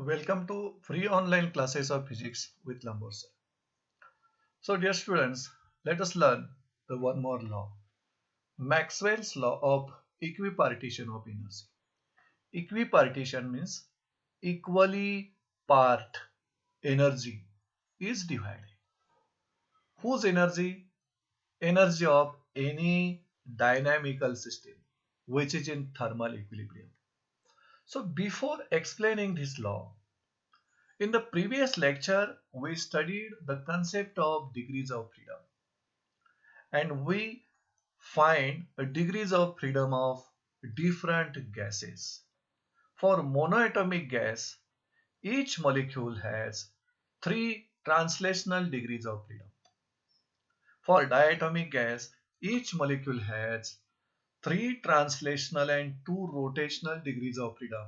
Welcome to free online classes of physics with Lambor sir. So dear students, let us learn the one more law. Maxwell's law of equipartition of energy. Equipartition means equally part energy is divided. Whose energy? Energy of any dynamical system which is in thermal equilibrium. So before explaining this law, in the previous lecture, we studied the concept of degrees of freedom and we find degrees of freedom of different gases. For monoatomic gas, each molecule has three translational degrees of freedom. For diatomic gas, each molecule has three translational and two rotational degrees of freedom.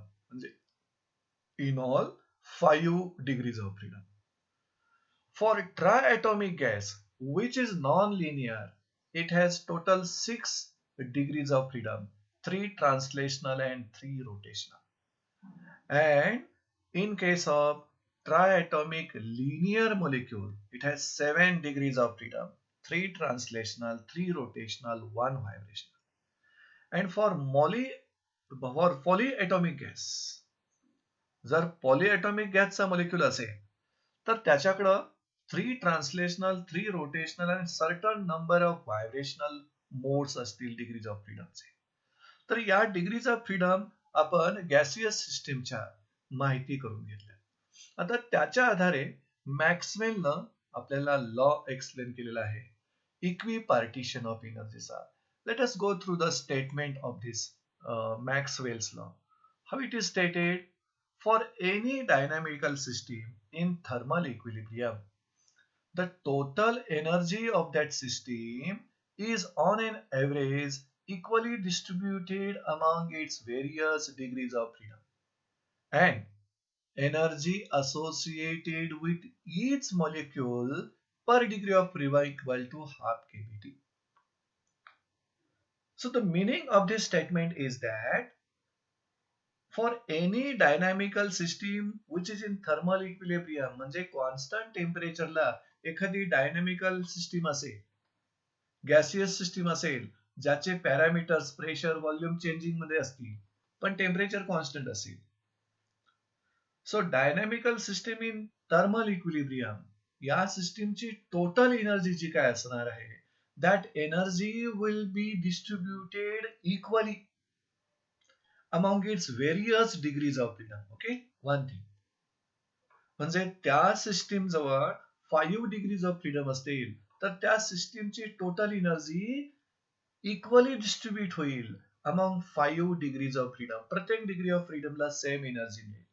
In all, 5 degrees of freedom. For triatomic gas, which is non-linear, it has total 6 degrees of freedom, 3 translational and 3 rotational. And in case of triatomic linear molecule, it has 7 degrees of freedom, 3 translational, 3 rotational, 1 vibrational. And for polyatomic gas, जर polyatomic गॅसचा molecule असेल तर त्याच्याकडं 3 translational 3 rotational आणि certain number of vibrational modes असतील degrees of फ्रीडमचे. तर या degrees of freedom आपण गॅसियस सिस्टीमच्या माहिती करून घेतल्या. आता त्याच्या आधारे मॅक्सवेलनं आपल्याला लॉ एक्सप्लेन केलेला आहे इक्विपार्टिशन ऑफ एनर्जीचा. Let us go through the statement of this Maxwell's law. How it is stated? For any dynamical system in thermal equilibrium, the total energy of that system is on an average equally distributed among its various degrees of freedom. And energy associated with each molecule per degree of freedom equal to half kBT. So the meaning of this statement is that for any dynamical system which is in thermal equilibrium, म्हणजे constant टेम्परेचरला एखादी dynamical system असेल, gaseous system असेल, ज्याचे parameters pressure volume changing मध्ये असतील पण temperature constant असेल. So dynamical system in thermal equilibrium या सिस्टीमची टोटल एनर्जी जी काय असणार आहे, that energy will be distributed equally among its various degrees of freedom. Okay, one thing. म्हणजे त्या सिस्टीम जवळ 5 डिग्रीज ऑफ फ्रीडम असतील तर त्या सिस्टीमची टोटल एनर्जी इक्वली डिस्ट्रीब्यूट होईल अमॉंग 5 डिग्रीज ऑफ फ्रीडम. प्रत्येक डिग्री ऑफ फ्रीडमला सेम एनर्जी मिळेल.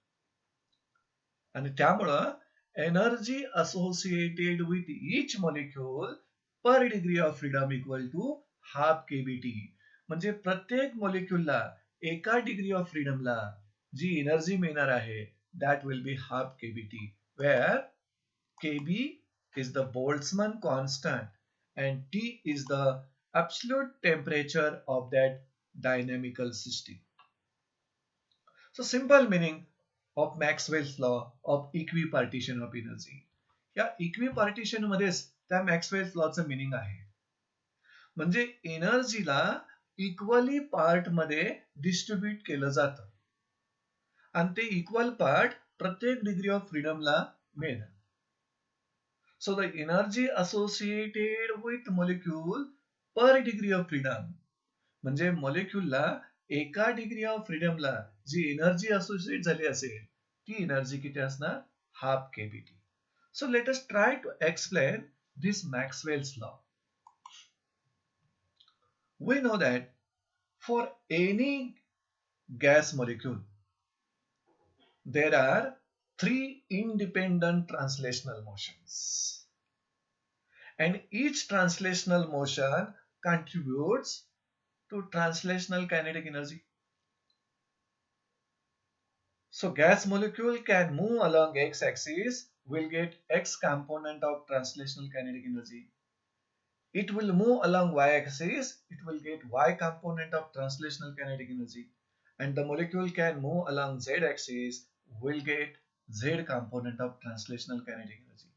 आणि त्यामुळं energy associated with each molecule per degree of freedom equal to half kBT. म्हणजे प्रत्येक मॉलिक्यूलला एका डिग्री ऑफ फ्रीडमला जी एनर्जी मिळणार आहे that will be half kBT, where kB is the Boltzmann constant and T is the absolute temperature of that dynamical system. So simple meaning of Maxwell's law of equipartition of energy. या इक्विपार्टिशन मध्येच त्या Maxwell's लॉचं meaning आहे. म्हणजे एनर्जीला equally part मध्ये distribute केलं जातं आणि ते इक्वल पार्ट प्रत्येक डिग्री ऑफ फ्रीडमला मिळणार. So the energy associated with molecule per degree of freedom म्हणजे मॉलिक्यूलला एका डिग्री ऑफ फ्रीडमला जी एनर्जी असोसिएट झाली असेल ती एनर्जी किती असणार? Half k B T. So let us try to explain this Maxwell's law. We know that for any gas molecule, there are 3 independent translational motions. And each translational motion contributes to translational kinetic energy. So gas molecule can move along x-axis, will get x component of translational kinetic energy. It will move along y-axis, it will get y component of translational kinetic energy. And the molecule can move along z-axis, will get Z component of translational kinetic energy.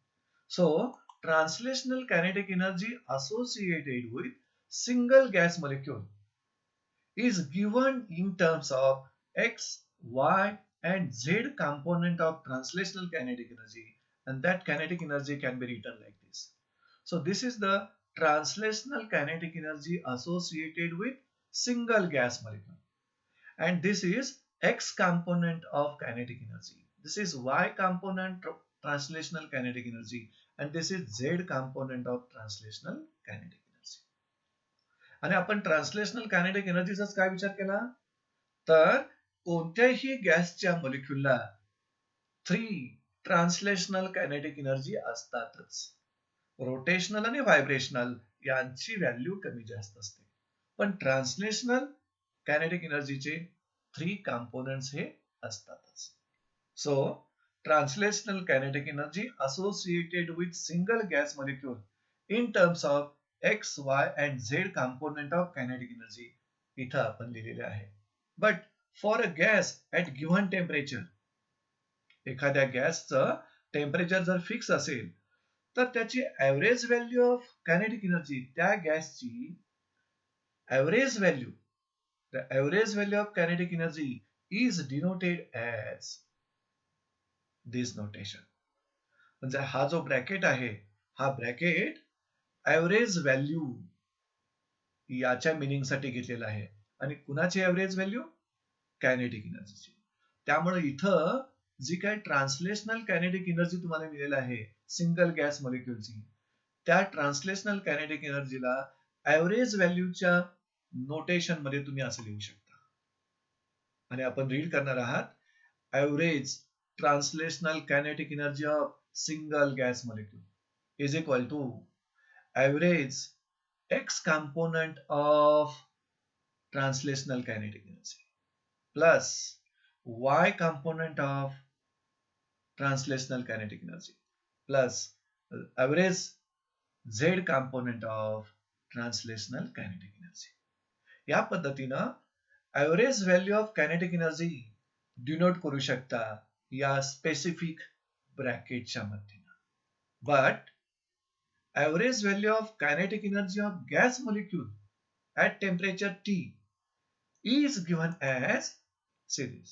So, translational kinetic energy associated with single gas molecule is given in terms of X, Y, and Z component of translational kinetic energy, and that kinetic energy can be written like this. So this is the translational kinetic energy associated with single gas molecule, and this is X component of kinetic energy. This is Y component of translational kinetic energy, and this is Z component of translational kinetic energy. आणि आपण translational kinetic एनर्जीचाच काय विचार केला, तर कोणत्याही गॅसच्या मॉलिक्युलला 3 translational kinetic energy असतातच. Rotational आणि व्हायब्रेशनल यांची व्हॅल्यू कमी जास्त असते, पण ट्रान्सलेशनल कायनेटिक एनर्जीचे 3 कंपोनेंट्स हे असतातच. So translational kinetic energy associated with single gas molecule in terms of X, Y and Z component of kinetic energy इथं आपण लिहिलेले आहे. But for a gas at given temperature, एखाद्या गॅसचं टेम्परेचर जर fix असेल तर त्याची average value of kinetic energy, त्या गॅसची average value, the average value of kinetic energy is denoted as this notation. म्हणजे हा जो ब्रॅकेट आहे, हा ब्रॅकेट ऍव्हरेज व्हॅल्यू याच्या मिनिंग साठी घेतलेला आहे. आणि कुणाची ऍव्हरेज व्हॅल्यू? कायनेटिक एनर्जीची. त्यामुळे इथं जी काय ट्रान्सलेशनल कायनेटिक एनर्जी तुम्हाला मिळेल आहे सिंगल गॅस मॉलिक्युलची, त्या ट्रान्सलेशनल कायनेटिक एनर्जीला ऍव्हरेज व्हॅल्यूच्या नोटेशन मध्ये तुम्ही असं लिहू शकता. आणि आपण रीड करणार आहात, average translational kinetic energy of single gas molecule is equal to average X component of translational kinetic energy plus Y component of translational kinetic energy plus average Z component of translational kinetic energy. या पद्धतीनं average value of kinetic energy denote करू शकता या specific ब्रॅकेटच्या मदतीनं. But average value of kinetic energy of gas molecule at temperature T is given as series.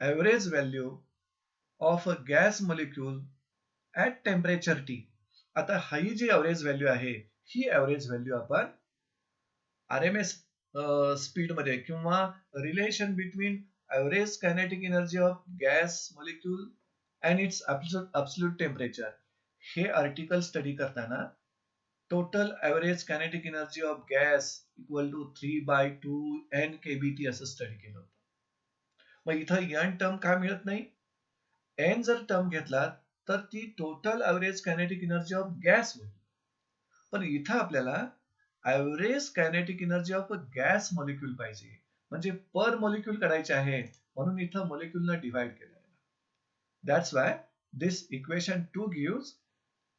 Average value of a gas molecule at temperature T. आता ही जी average value आहे, ही average value आपण RMS speed मध्ये किंवा relation between average kinetic energy of gas molecule and its absolute temperature हे article study करताना total average kinetic energy of gas equal to 3/2 n kBT असं study केलं होतं. मग इथं n टर्म का मिळत नाही? n जर टर्म घेतला तर ती total average kinetic energy of gas होईल. पण इथं आपल्याला average kinetic energy of a gas molecule पाहिजे, म्हणजे पर मॉलिक्यूल काढायचे आहे, म्हणून इथं मॉलिक्यूलला डिवाइड केलं आहे. That's why this equation 2 gives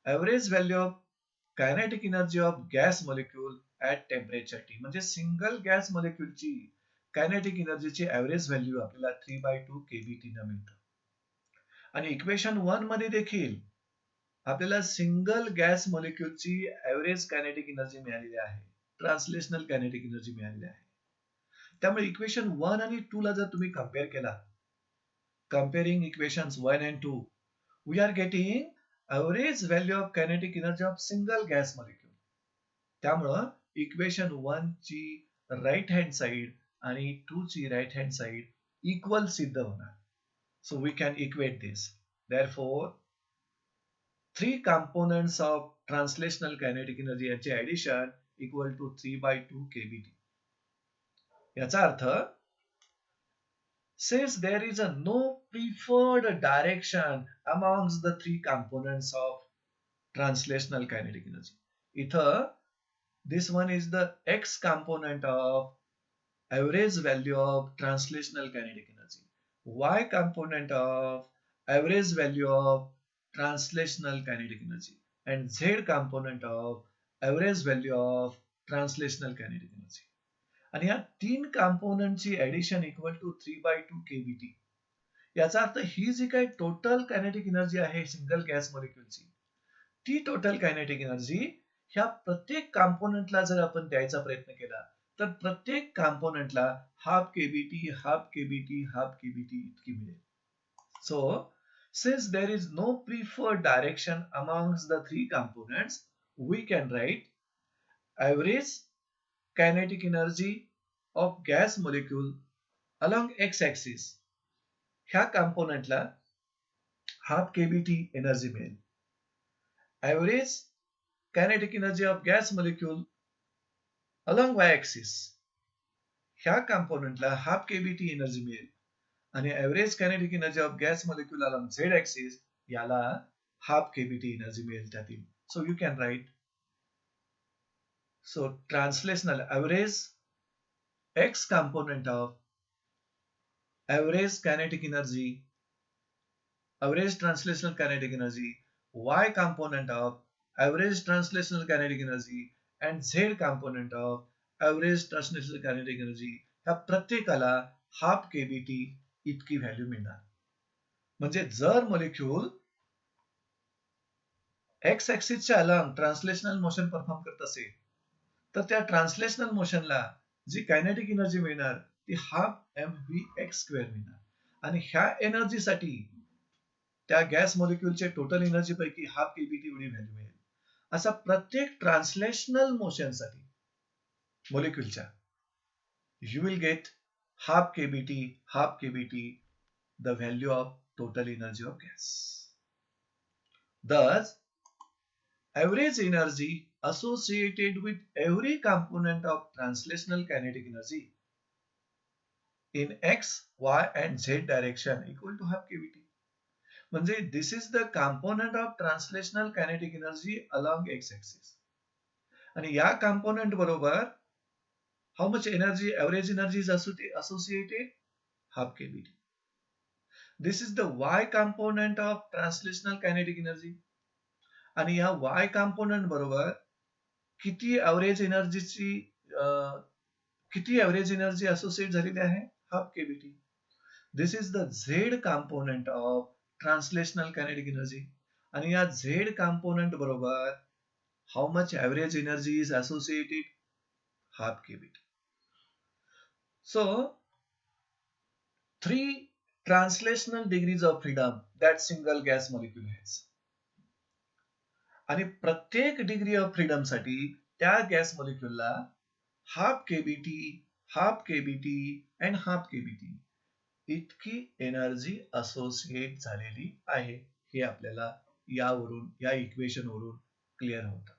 average value of kinetic energy of gas molecule at temperature T. म्हणजे सिंगल गॅस मॉलिक्यूलची कायनेटिक एनर्जीची ऍव्हरेज व्हॅल्यू आपल्याला 3/2 kBT न मिळतं. आणि इक्वेशन 1 मध्ये देखील आपल्याला सिंगल गॅस मॉलिक्यूलची ऍव्हरेज कायनेटिक एनर्जी मिळालेली आहे, ट्रान्सलेशनल कायनेटिक एनर्जी मिळालेली आहे. त्यामुळे इक्वेशन 1 आणि 2 ला जर तुम्ही कंपेअर केला, comparing equations 1 and 2, we are getting average value of kinetic energy of single gas molecule. त्यामुळं इक्वेशन 1 ची राईट हँड साइड आणि 2 ची राईट हँड साइड इक्वल सिद्ध होणार. So we can equate this. Therefore 3 components of translational kinetic energy यांचे addition equal to 3/2 kBT. याचा अर्थ since there is a no preferred direction amongst the 3 components of translational kinetic energy. Ither, this one is the X component of average value of translational kinetic energy, Y component of average value of translational kinetic energy, and Z component of average value of translational kinetic energy. आणि या 3 कंपोनेंटची addition equal to 3/2 kBT. याचा अर्थ ही जी काही total kinetic energy आहे single gas मॉलिक्युलची, ती total kinetic energy ह्या प्रत्येक कॉम्पोनंटला जर आपण द्यायचा प्रयत्न केला तर प्रत्येक कॉम्पोनंटला half k B T half k B T half KBT इतकी मिळेल. So since there is no preferred direction amongst the three components, we can write average kinetic energy of gas molecule along x-axis. ह्या कॉम्पोनंटला हाफ केबीटी एनर्जी मिळेल. Average kinetic energy of gas molecule along y-axis. ह्या कॉम्पोनंटला half KBT energy मिळेल आणि average kinetic energy of gas molecule along Z axis याला half KBT energy मिळेल त्यातील. So you can write, so translational average x component of average kinetic energy, average translational kinetic energy, y component of average translational kinetic energy and z component of average translational kinetic energy ह्या प्रत्येकाला half KBT इतकी value मिळणार. म्हणजे जर molecule X ऍक्सिसच्या along translational motion perform करत असेल तर त्या ट्रान्सलेशनल मोशनला जी कायनेटिक एनर्जी मिळणार ती half M V X square मिळणार. आणि ह्या एनर्जीसाठी त्या गॅस मॉलिक्युलचे टोटल एनर्जी पैकी हाफ केबीटी एवढी व्हॅल्यू मिळेल. असा प्रत्येक ट्रान्सलेशनल मोशनसाठी मॉलिक्युलच्या you will get half k B T the value of total energy of gas. Thus, average energy associated with every component of translational kinetic energy in x, y and z direction equal to half kVt. म्हणजे this is the component of translational kinetic energy along x axis. आणि या component बरोबर how much energy, average energy is associated? Half kVt. This is the y component of translational kinetic energy. आणि या y component बरोबर किती average energy associate झालेली आहे? Half KBT. This is the Z component of translational kinetic energy. आणि या Z component बरोबर how much average energy is associated? Half k B T. So 3 translational degrees of freedom that single gas molecule has. आणि प्रत्येक degree of freedom साठी त्या gas मॉलिक्युलला half k B T and half KBT इतकी energy associate झालेली आहे. हे आपल्याला यावरून, या इक्वेशन वरून क्लिअर होतं.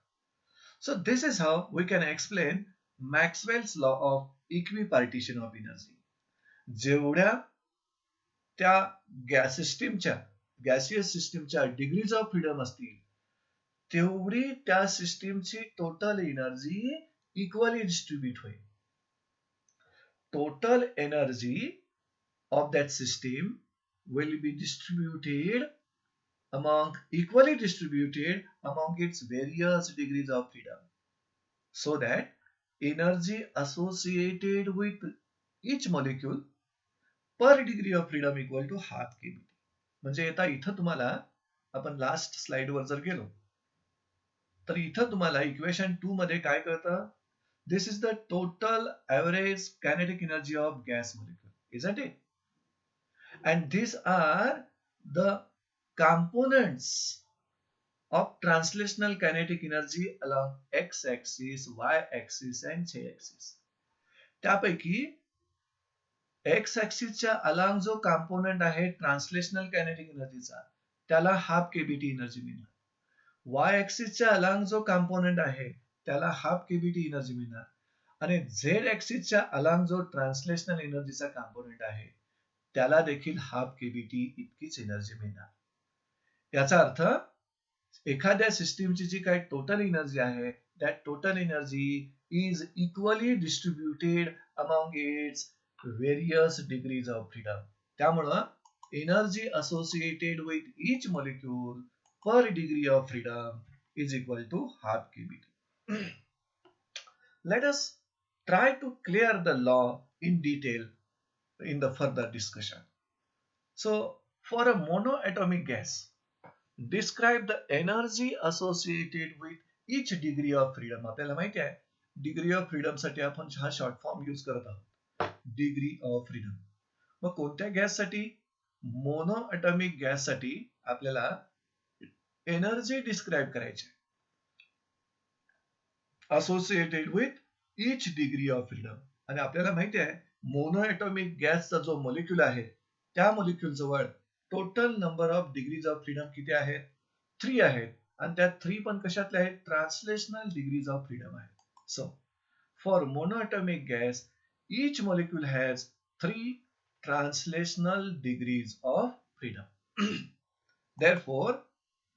So this is how we can explain Maxwell's law of equipartition of energy. जेवढ्या त्या गॅसियस सिस्टीमच्या डिग्रीज ऑफ फ्रीडम असतील तेवढी त्या सिस्टीमची टोटल एनर्जी इक्वली डिस्ट्रीब्यूट होईल. Total energy of that system will be equally distributed among its various degrees of freedom, so that energy associated with each molecule per degree of freedom equal to half kBT. म्हणजे आता इथं तुम्हाला आपण last slide वर जर गेलो तर इथं तुम्हाला इक्वेशन 2 मध्ये काय कळतं? This is the total average kinetic energy of gas molecule, isn't it? And these are the components of translational kinetic energy along x axis, y axis and z axis. त्यापैकी एक्स ऍक्सिसच्या along जो component आहे translational kinetic एनर्जीचा त्याला half KBT energy मिळणार. Y ऍक्सिसच्या along जो component आहे त्याला half KBT energy मिळणार. आणि झेड ऍक्सिसच्या अलॉंग जो ट्रान्सलेशनल एनर्जीचा कॉम्पोनंट आहे त्याला देखील हाफ केबीटी इतकीच एनर्जी मिळणार. याचा अर्थ एखाद्या सिस्टीमची जी काही टोटल एनर्जी आहे that total energy is equally distributed among its various degrees of freedom. त्यामुळं energy associated with each molecule per degree of freedom is equal to half k B T. Let us try to clear the law in detail in the further discussion. So for a monoatomic gas, describe the energy associated with each degree of freedom. आपल्याला माहिती आहे degree of freedom साठी आपण हा short form use करत आहोत, degree of freedom. मग कोणत्या गॅससाठी? मोनोएटॉमिक गॅससाठी आपल्याला एनर्जी डिस्क्राइब करायची associated with each degree of freedom. आणि आपल्याला माहिती आहे मोनोएटॉमिक गॅसचा जो मॉलिक्यूल आहे त्या मॉलिक्यूल जवळ total number of degrees of freedom किती आहेत? 3 आहेत. आणि त्या 3 पण कशातल्या आहेत? ट्रान्सलेशनल डिग्रीज ऑफ फ्रीडम आहेत. So for monoatomic gas each molecule has 3 translational degrees of freedom. Therefore,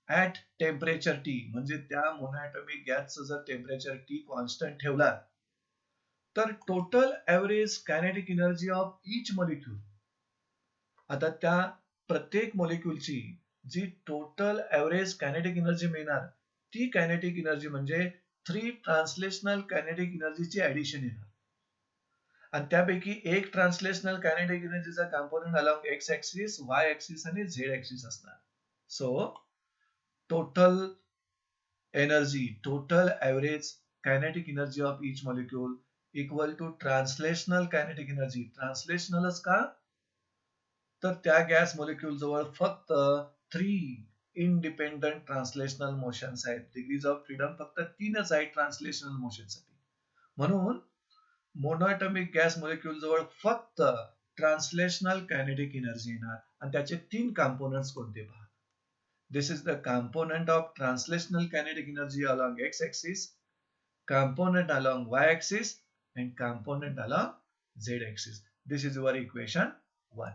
at temperature T, म्हणजे त्या मोनोएटॉमिक गॅसचं जर टेम्परेचर T कॉन्स्टंट ठेवला तर total average kinetic energy of each molecule, आता त्या प्रत्येक मॉलिक्यूलची जी टोटल ऍव्हरेज कायनेटिक एनर्जी मिळणार ती कायनेटिक एनर्जी म्हणजे 3 ट्रान्सलेशनल कायनेटिक एनर्जीची ऍडिशन येणार. आणि त्यापैकी एक ट्रान्सलेशनल कायनेटिक एनर्जीचा component along X axis, Y axis आणि झेड ऍक्सिस असणार. So total energy, total average kinetic energy of each molecule equal to translational kinetic energy. ट्रान्सलेशनलच का? तर त्या गॅस मॉलिक्यूल जवळ फक्त 3 इंडिपेंडंट ट्रान्सलेशनल मोशन्स आहेत. डिग्रीज ऑफ फ्रीडम फक्त 3च आहेत ट्रान्सलेशनल मोशनसाठी. म्हणून मोनोएटॉमिक गॅस मॉलिक्यूल जवळ फक्त ट्रान्सलेशनल कायनेटिक एनर्जी येणार. आणि त्याचे 3 कंपोनेंट्स कोणते पहा. This is the component of translational kinetic energy along X axis, component along y-axis and component along z-axis. This is your equation 1.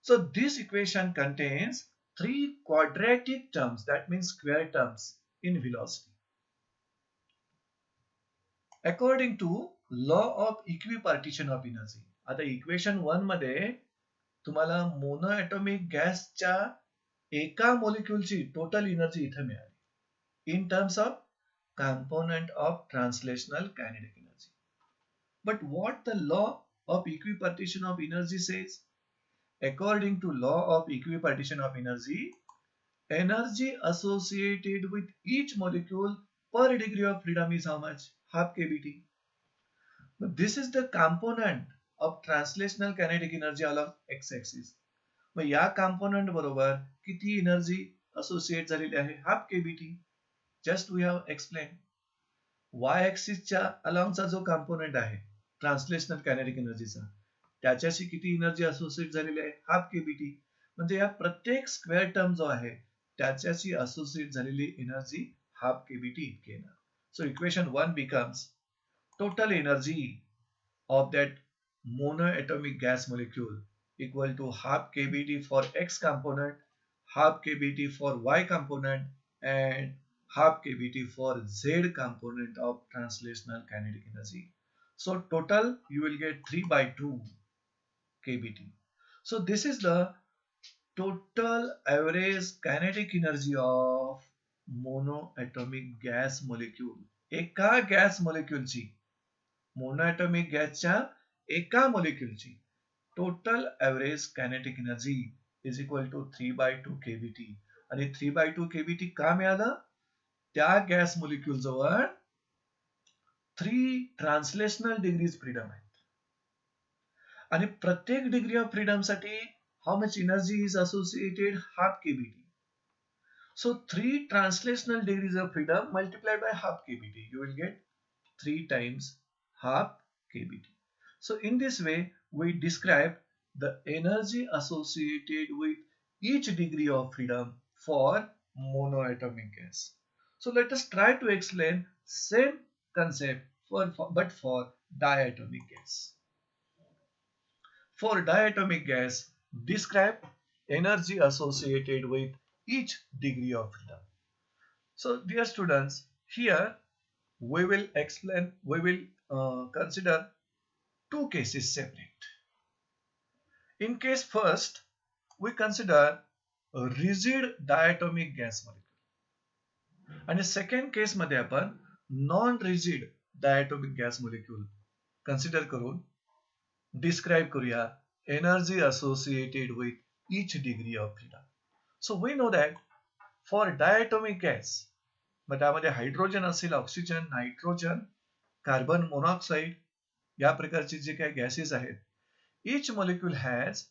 So this equation contains 3 quadratic terms, that means square terms in velocity. According to law of equipartition of energy. आता equation 1 मध्ये तुम्हाला monoatomic गॅसच्या एका मॉलिक्यूलची total energy इथे मिळाली in terms of component of translational kinetic energy. But what the law of equipartition of energy says? According to law of equipartition of energy, energy associated with each molecule per degree of freedom is how much? Half kBT. But this is the component of translational kinetic energy along x-axis. मग या component बरोबर किती energy associate झालेली आहे? Half kBT. Just we have explain. Y ऍक्सिसच्या अलॉंगचा जो component आहे ट्रान्सलेशनल कायनेटिक एनर्जीचा त्याच्याशी किती एनर्जी असोसिएट झालेली आहे? Half kBT. म्हणजे या प्रत्येक स्क्वेअर टर्म जो आहे त्याच्याशी असोसिएट झालेली एनर्जी हाफ केबीटी इतकी येणार. So equation 1 becomes total energy of that monoatomic gas molecule equal to half kBT for X component, half kBT for Y component and half kBT for Z component of translational kinetic energy. So total you will get 3 by 2 kBT. So this is the total average kinetic energy of monoatomic gas molecule. एका gas मॉलिक्यूलची, monoatomic गॅसच्या एका मॉलिक्यूलची total average kinetic energy is equal to 3 by 2 kBT. आणि 3 by 2 kBT का मिळालं? त्या गॅस मॉलिक्यूल जवळ 3 ट्रान्सलेशनल डिग्रीज फ्रीडम आहेत. आणि प्रत्येक डिग्री ऑफ फ्रीडम साठी how much energy is associated? Half k B T. So 3 translational degrees of freedom multiplied by half KBT, you will get 3 times half kBT. So in this way we describe the energy associated with each degree of freedom for monoatomic gas. So let us try to explain same concept but for diatomic gas. For diatomic gas, describe energy associated with each degree of freedom. So dear students, here we will consider 2 cases separate. In case first, we consider a rigid diatomic gas molecule. आणि second केस मध्ये आपण non rigid diatomic gas molecule consider करून describe करूया energy associated with each degree of freedom. So we know that for diatomic gas, मग त्यामध्ये hydrogen असेल, oxygen, nitrogen, carbon monoxide या प्रकारचे जे काही गॅसेस आहेत, each molecule has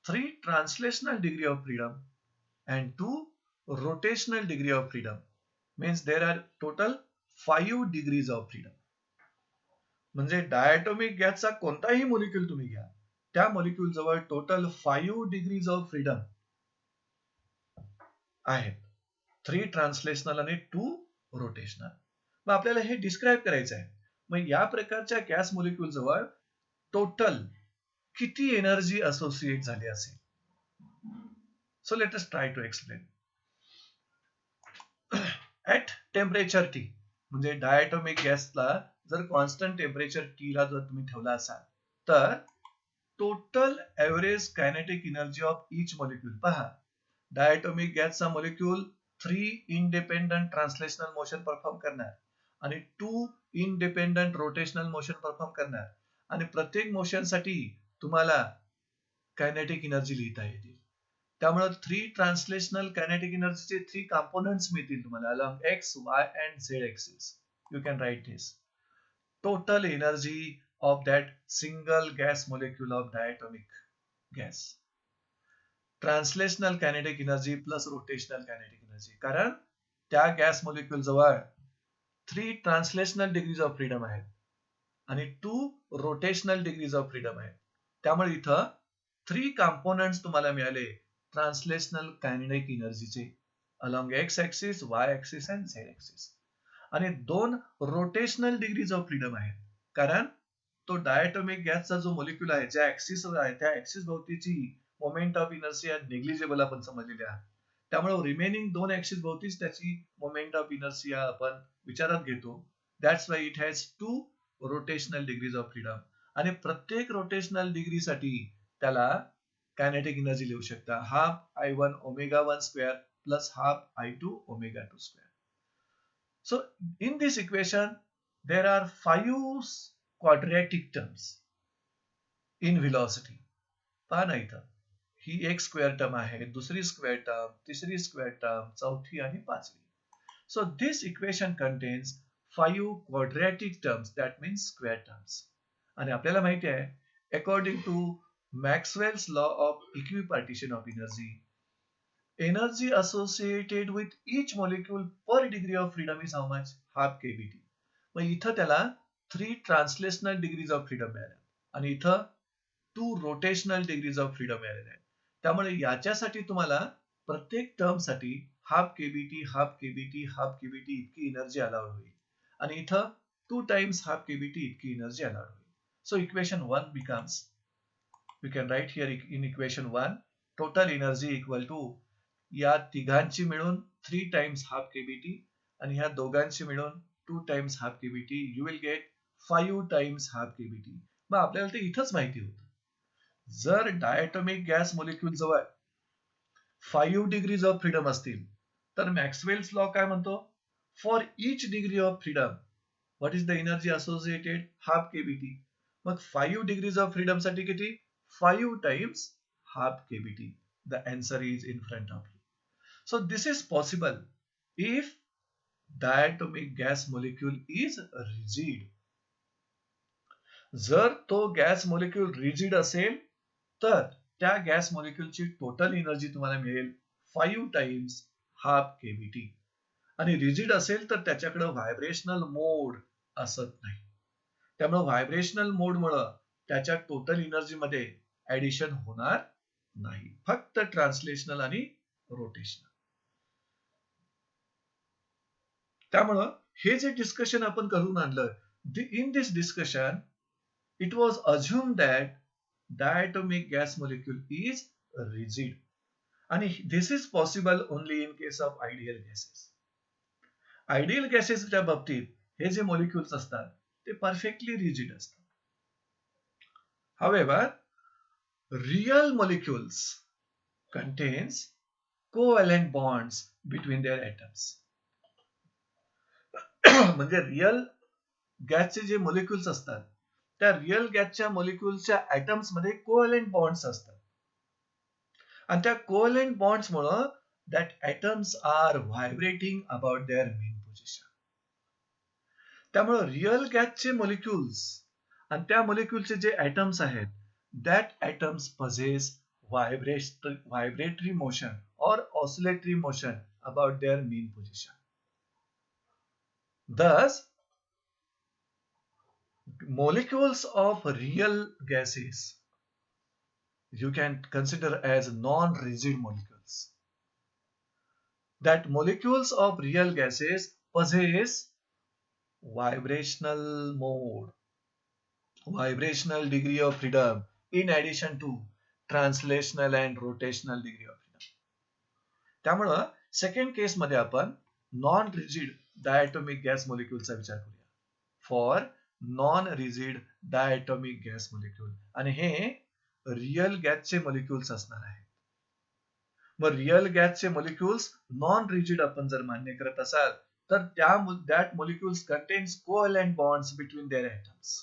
3 translational degree of freedom and 2 rotational degree of freedom. Means there are total 5 degrees of freedom. म्हणजे diatomic गॅसचा कोणताही मॉलिक्यूल तुम्ही घ्या, त्या मॉलिक्यूल जवळ टोटल 5 डिग्रीज ऑफ फ्रीडम आहेत. 3 ट्रान्सलेशनल आणि 2 रोटेशनल. मग आपल्याला हे डिस्क्राईब करायचं आहे. मग या प्रकारच्या गॅस मॉलिक्यूल जवळ टोटल किती एनर्जी असोसिएट झाली असेल. So let us try to explain. At temperature T, म्हणजे डायटोमिक गॅसला जर कॉन्स्टंट टेम्परेचर टी ला जर तुम्ही ठेवला असाल तर total average kinetic energy of each molecule पहा. डायटोमिक गॅसचा molecule 3 independent translational motion perform करणार आणि 2 इंडिपेंडंट रोटेशनल मोशन परफॉर्म करणार आणि प्रत्येक मोशन साठी तुम्हाला कायनेटिक एनर्जी लिहिता येतील. त्यामुळे 3 ट्रान्सलेशनल कायनेटिक एनर्जीचे 3 कंपोनेंट्स मिळतील तुम्हाला along x, Y and Z axis. You can write this. Total energy of that single gas molecule of diatomic gas. Translational kinetic energy plus rotational kinetic energy. कारण त्या गॅस molecule जवळ 3 translational degrees of freedom आहेत आणि 2 rotational degrees of freedom आहेत. त्यामुळे इथं 3 components तुम्हाला मिळाले ट्रान्सलेशनल कायनेटिक एनर्जीचे along X axis, Y axis and Z axis. आणि 2 रोटेशनल डिग्रीज ऑफ फ्रीडम आहेत. कारण तो डायटोमिक गॅसचा जो मॉलिक्यूल आहे, ज्या ऍक्सिसवर आहे त्या ऍक्सिस भोवतीची मोमेंट ऑफ इनर्शिया नेग्लिजिबल आपण समजलेली आहे. त्यामुळे रिमेनिंग 2 ऍक्सिस भोवतीच त्याची मोमेंट ऑफ इनर्शिया आपण विचारात घेतो. That's why it has 2 rotational degrees of freedom. आणि प्रत्येक रोटेशनल डिग्रीसाठी त्याला कायनेटिक एनर्जी लिहू शकता half I1 omega 1 square plus half I2 omega 2 square. So in this equation, there are 5 quadratic terms in velocity. पहा ना इथं ही एक स्क्वेअर टर्म आहे, दुसरी स्क्वेअर टर्म, तिसरी स्क्वेअर टर्म, चौथी आणि पाचवी. So this equation contains 5 quadratic terms, that means square terms. आणि आपल्याला माहिती आहे, according to Maxwell's law of equipartition of energy associated with each molecule per degree of freedom is how much? Half kBt. मग इथं त्याला 3 translational degrees of freedom मिळाल्या आणि इथं 2 रोटेशनल डिग्रीज ऑफ फ्रीडम मिळालेल्या आहेत. त्यामुळे याच्यासाठी तुम्हाला प्रत्येक टर्म साठी half k B T, half k B T, half KBT इतकी एनर्जी अलाउड होईल आणि इथं 2 टाइम्स हाफ केबीटी इतकी एनर्जी अलाउड होईल. So equation 1 becomes, we can write here in equation 1 total energy equal to या तिघांची मिळून 3 टाइम्स हाफ केबीटी आणि ह्या दोघांची मिळून 2 times half KBT. You will gate 5 times half KBT. मग आपल्याला ते इथंच माहिती होतं, जर डायटोमिक गॅस मॉलिक्यूल जवळ 5 डिग्रीज ऑफ फ्रीडम असतील तर मॅक्सवेल्स लॉ काय म्हणतो, for each degree of freedom what is the energy associated? Half KBT. मग 5 डिग्रीज ऑफ फ्रीडम साठी किती? 5 times half k B T. The answer is in front of you. So this is possible if diatomic gas molecule is rigid. जर तो gas molecule rigid असेल तर त्या gas मॉलिक्यूलची total energy तुम्हाला मिळेल 5 टाइम्स हाफ केबीटी. आणि रिजिड असेल तर त्याच्याकडे व्हायब्रेशनल मोड असत नाही. त्यामुळे व्हायब्रेशनल मोडमुळे त्याच्या टोटल एनर्जी मध्ये ऍडिशन होणार नाही, फक्त ट्रान्सलेशनल आणि रोटेशनल. त्यामुळं हे जे डिस्कशन आपण करून आणलं, in this discussion it was assume that diatomic gas molecule is rigid आणि this is possible only in case of ideal gases. Ideal गॅसेसच्या बाबतीत हे जे मॉलिक्यूल्स असतात ते परफेक्टली रिजिड असतात. However, real molecules contains covalent bonds between their atoms. म्हणजे real गॅसचे जे मॉलिक्यूल्स असतात त्या रिअल गॅसच्या मॉलिक्युलच्या ऍटम्स मध्ये कोव्हॅलेंट बॉन्ड्स असतात आणि त्या कोव्हॅलेंट बॉन्ड्स मुळे that atoms are vibrating about their mean position. त्यामुळे रिअल गॅसचे मॉलिक्युल्स आणि त्या मॉलिक्युलचे जे ऍटम्स आहेत that atoms possess vibratory motion or oscillatory motion about their mean position. Thus, molecules of real gases you can consider as non-rigid molecules. That molecules of real gases possess vibrational mode, vibrational degree of freedom in addition to translational and rotational degree of freedom. त्यामुळं second केस मध्ये आपण non rigid diatomic gas मॉलिक्युलचा विचार करूया. For non rigid diatomic gas molecule आणि हे real गॅसचे molecules असणार आहेत. मग रिअल गॅसचे मॉलिक्युल्स नॉन रिजिड आपण जर मान्य करत असाल तर that molecules contains covalent bonds between their atoms.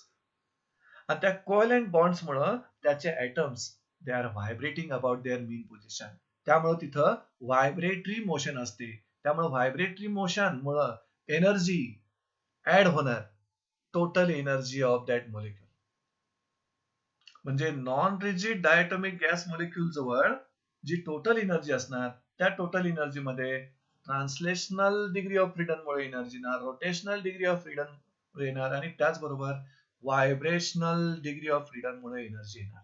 आणि त्या कोव्हॅलेंट बॉन्ड्स मुळे त्याचे atoms they are vibrating about their mean position. त्यामुळे तिथं व्हायब्रेटरी मोशन असते. त्यामुळे व्हायब्रेटरी मोशन मुळे एनर्जी ऍड होणार, total energy of that molecule. म्हणजे non rigid diatomic gas molecule जवळ जी टोटल एनर्जी असणार त्या टोटल एनर्जी मध्ये ट्रान्सलेशनल डिग्री ऑफ फ्रीडम मुळे एनर्जी येणार, रोटेशनल डिग्री ऑफ फ्रीडम येणार आणि त्याचबरोबर व्हायब्रेशनल डिग्री ऑफ फ्रीडम मुळे एनर्जी येणार.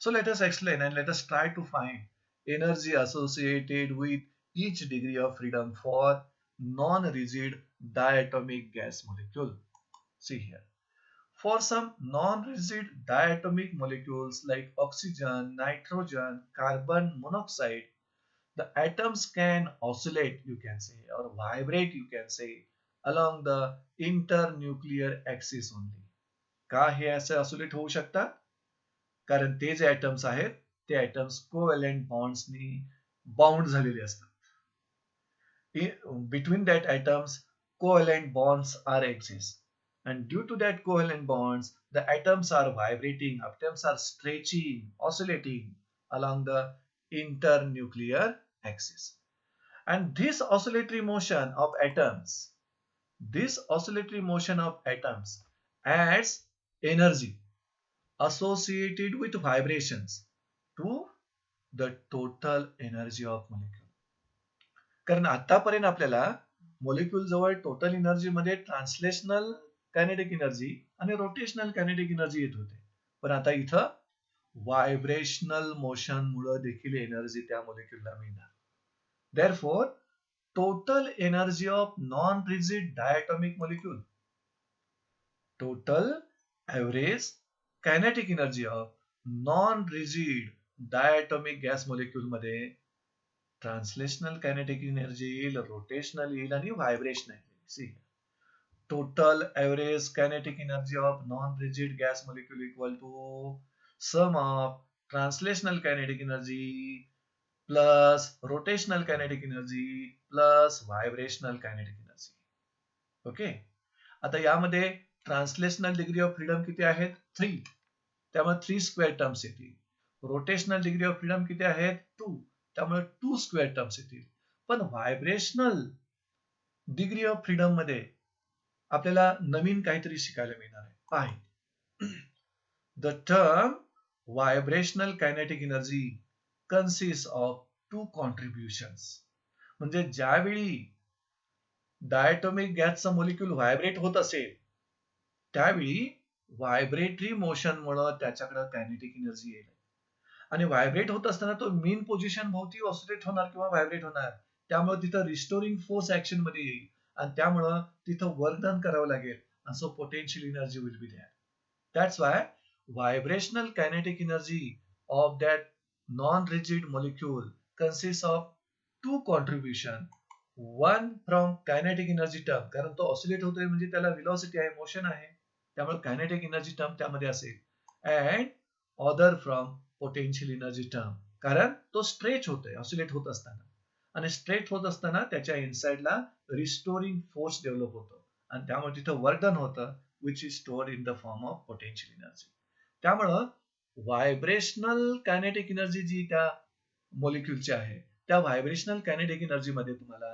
So let us explain and let us try to find energy associated with each degree of freedom for non-rigid diatomic gas molecule. See here. For some non-rigid diatomic molecules like oxygen, nitrogen, carbon monoxide, the atoms can oscillate, you can say, or vibrate, you can say, along the internuclear axis only. का हे असे oscillate होऊ शकतात? कारण ते जे atoms आहेत ते ऍटम्स कोव्हॅलेंट बॉन्ड्सनी बाउंड झालेले असतात. Between that atoms covalent bonds are exist and due to that covalent bonds the atoms are vibrating, atoms are stretching, oscillating along the internuclear axis. And this oscillatory motion of atoms adds energy associated with vibrations to the total energy of molecule. कारण आतापर्यंत आपल्याला molecule जवळ total energy मध्ये translational kinetic energy आणि rotational kinetic energy येत होते. पण आता इथं व्हायब्रेशनल मोशन मुळे देखील एनर्जी त्या मॉलिक्युलला मिळणार. Therefore, total energy of non-rigid diatomic molecule, total average kinetic energy of non-rigid diatomic gas molecule मध्ये ट्रान्सलेशनल कायनेटिक एनर्जी येईल, रोटेशनल येईल आणि व्हायब्रेशनल येईल. See total average kinetic energy of non rigid gas molecule equal to sum of translational kinetic energy plus rotational kinetic energy plus vibrational kinetic energy. Okay. आता यामध्ये translational degree of freedom किती आहेत? 3. त्यामुळे 3 square terms येतील. Rotational degree of freedom किती आहेत? 2. त्यामुळे 2 square terms येतील. पण व्हायब्रेशनल डिग्री ऑफ फ्रीडम मध्ये आपल्याला नवीन काहीतरी शिकायला मिळणार आहे. पाहे, the term vibrational kinetic energy consist of 2 contributions. म्हणजे ज्यावेळी डायटोमिक गॅसचा मॉलिक्युल व्हायब्रेट होत असेल त्यावेळी व्हायब्रेटरी मोशन मुळे त्याच्याकडे कायनेटिक एनर्जी येईल आणि व्हायब्रेट होत असताना तो मीन पोझिशन भोवती ऑसिलेट होणार किंवा व्हायब्रेट होणार. त्यामुळे तिथं रिस्टोरिंग फोर्स ऍक्शन मध्ये येईल आणि त्यामुळं तिथं वर्क डन करावं लागेल आणि so potential energy will be there. That's why vibrational kinetic energy of that non rigid molecule consist of 2 contribution. One from kinetic energy term, कारण तो ऑसिलेट होतोय म्हणजे त्याला व्हेलॉसिटी आहे, मोशन आहे, त्यामुळे कायनेटिक एनर्जी टर्म त्यामध्ये असेल. And other from potential energy term, कारण तो स्ट्रेच होतोय ऑसिलेट होत असताना आणि स्ट्रेट होत असताना त्याच्या इनसाइडला रिस्टोरिंग फोर्स डेव्हलप होतो आणि त्यामुळे तिथं वर्क डन होतं which is stored in the form of potential energy. त्यामुळं व्हायब्रेशनल कायनेटिक एनर्जी जी त्या मॉलिक्यूलची आहे त्या व्हायब्रेशनल कायनेटिक एनर्जी मध्ये तुम्हाला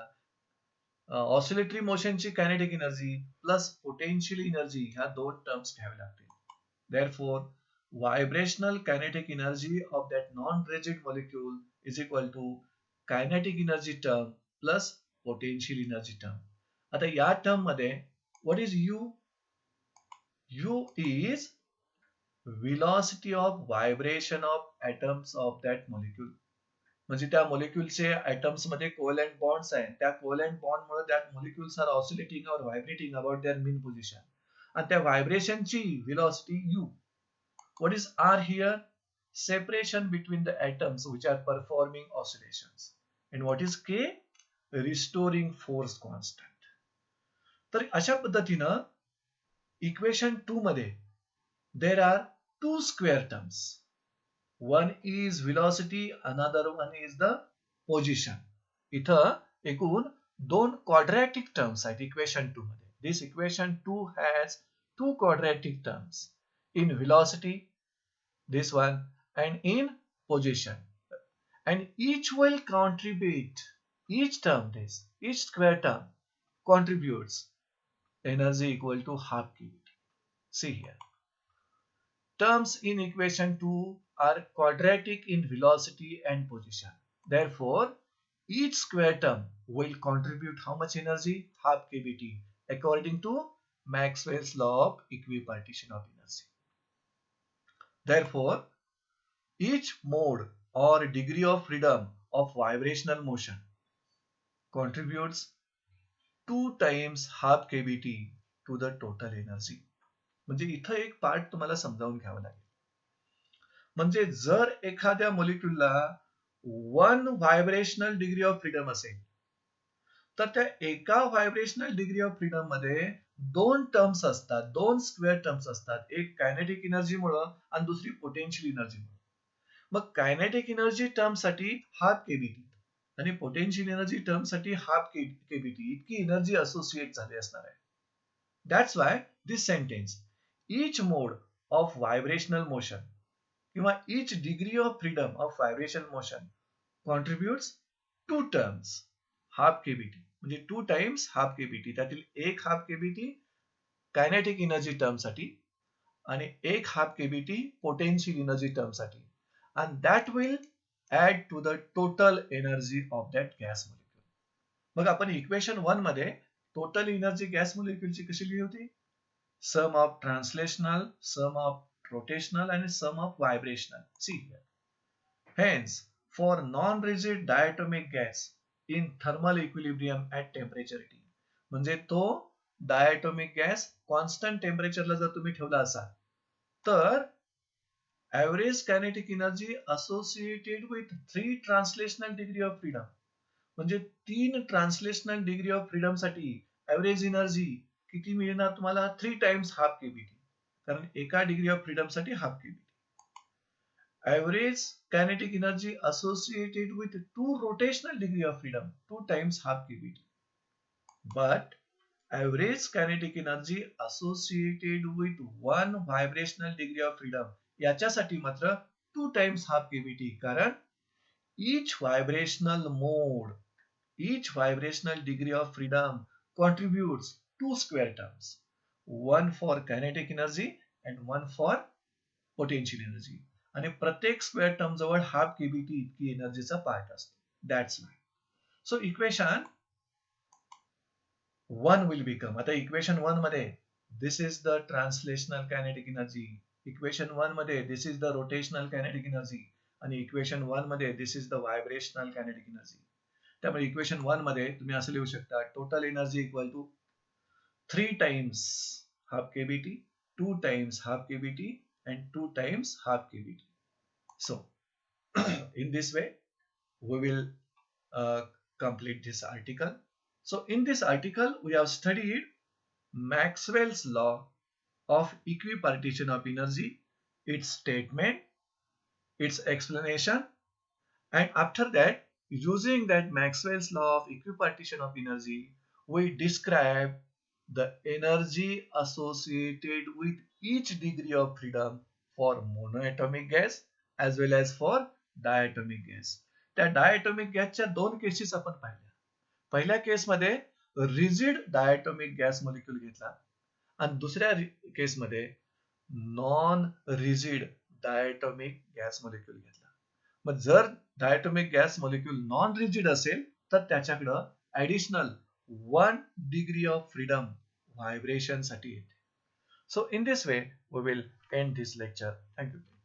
ऑसिलेटरी मोशनची kinetic energy plus potential energy ह्या दोन टर्म्स घ्यावे लागतील. Therefore, vibrational kinetic energy of that non-rigid molecule is equal to kinetic energy term plus potential energy term. आता या टर्म मध्ये what is U? U is velocity of vibration of atoms of that molecule. म्हणजे त्या मोलिक्युलचे atoms मध्ये covalent bonds आहेत. त्या covalent bond मुळे that molecules are oscillating or vibrating about their mean position. आणि त्या व्हायब्रेशनची velocity U. What is R here? Separation between the atoms which are performing oscillations. And what is K? Restoring force constant. तर अशा पद्धतीनं equation 2 मध्ये there are two square terms. One is velocity, another one is the position. इथं एकूण दोन quadratic terms आहेत equation 2 मध्ये. This equation 2 has two quadratic terms in velocity, this one, and in position. And each will contribute, each term, each square term contributes energy equal to half kVt. See here. Terms in equation 2 are quadratic in velocity and position. Therefore, each square term will contribute how much energy? Half kVt according to Maxwell's law of equipartition of energy. Therefore, each mode or degree of freedom of vibrational motion contributes 2 times half kVt to the total energy. म्हणजे इथं एक part तुम्हाला समजावून घ्यावं लागेल. म्हणजे जर एखाद्या मॉलिक्यूलला 1 व्हायब्रेशनल डिग्री ऑफ फ्रीडम असेल तर त्या एका व्हायब्रेशनल डिग्री ऑफ फ्रीडम मध्ये दोन टर्म्स असतात, दोन स्क्वेअर टर्म्स असतात. एक कायनेटिक एनर्जी मुळे आणि दुसरी पोटेन्शियल एनर्जी मुळे. मग कायनेटिक एनर्जी टर्म साठी हाफ केबीटी आणि पोटेन्शियल एनर्जी टर्म साठी हाफ केबीटी इतकी एनर्जी असोसिएट झाली असणार आहे. That's why this sentence each mode of vibrational motion किंवा each degree of freedom of vibration motion contributes two terms half kVt म्हणजे 2 times half kVt. त्यातील एक half kVt kinetic energy term साठी आणि एक half kVt potential energy term साठी, and that will add to the total energy of that gas molecule. मग आपण equation 1 मध्ये टोटल एनर्जी गॅस मोलिक्युलची कशी लिहिली होती? Sum of translational, sum of rotational, and sum of vibrational. See here. Hence, for non-rigid diatomic gas in thermal equilibrium at temperature T, म्हणजे तो diatomic gas constant temperature ला जर तुम्ही ठेवला असाल तर average kinetic energy associated with 3 translational degree of freedom, म्हणजे 3 translational degree of freedom साठी average energy किती मिळणार तुम्हाला? 3 टाइम्स हाफ केबीटी, कारण एका डिग्री ऑफ फ्रीडम साठी half k B T. Average kinetic energy associated with 2 rotational degree of freedom 2 times half k B T. But average kinetic energy associated with 1 vibrational degree of freedom याच्यासाठी मात्र 2 times half k B T, कारण each vibrational mode, each vibrational degree of freedom contributes two square terms, one for kinetic energy and one for potential energy. आणि प्रत्येक square term जवळ half KBT इतकी एनर्जीचा part असतो. That's why. So equation 1 will become, आता equation 1 मध्ये this is the translational kinetic energy, equation 1 मध्ये this is the rotational kinetic energy, आणि इक्वेशन 1 मध्ये this is the vibrational kinetic energy. त्यामुळे इक्वेशन 1 मध्ये तुम्ही असं लिहू शकता total energy equal to 3 times half kVt, 2 times half kVt, and 2 times half kVt. So, in this way, we will complete this article. So, in this article, we have studied Maxwell's law of equipartition of energy, its statement, its explanation, and after that, using that Maxwell's law of equipartition of energy, we describe the energy associated with each degree of freedom for monoatomic gas as well as for diatomic gas. त्या diatomic गॅसच्या दोन cases आपण पाहिल्या. पहिल्या केसमध्ये rigid diatomic gas molecule घेतला आणि दुसऱ्या केसमध्ये non rigid diatomic gas molecule घेतला. मग जर diatomic gas molecule non rigid असेल तर त्याच्याकडं additional 1 degree of freedom vibration साठी येते. So in this way we will end this lecture. Thank you.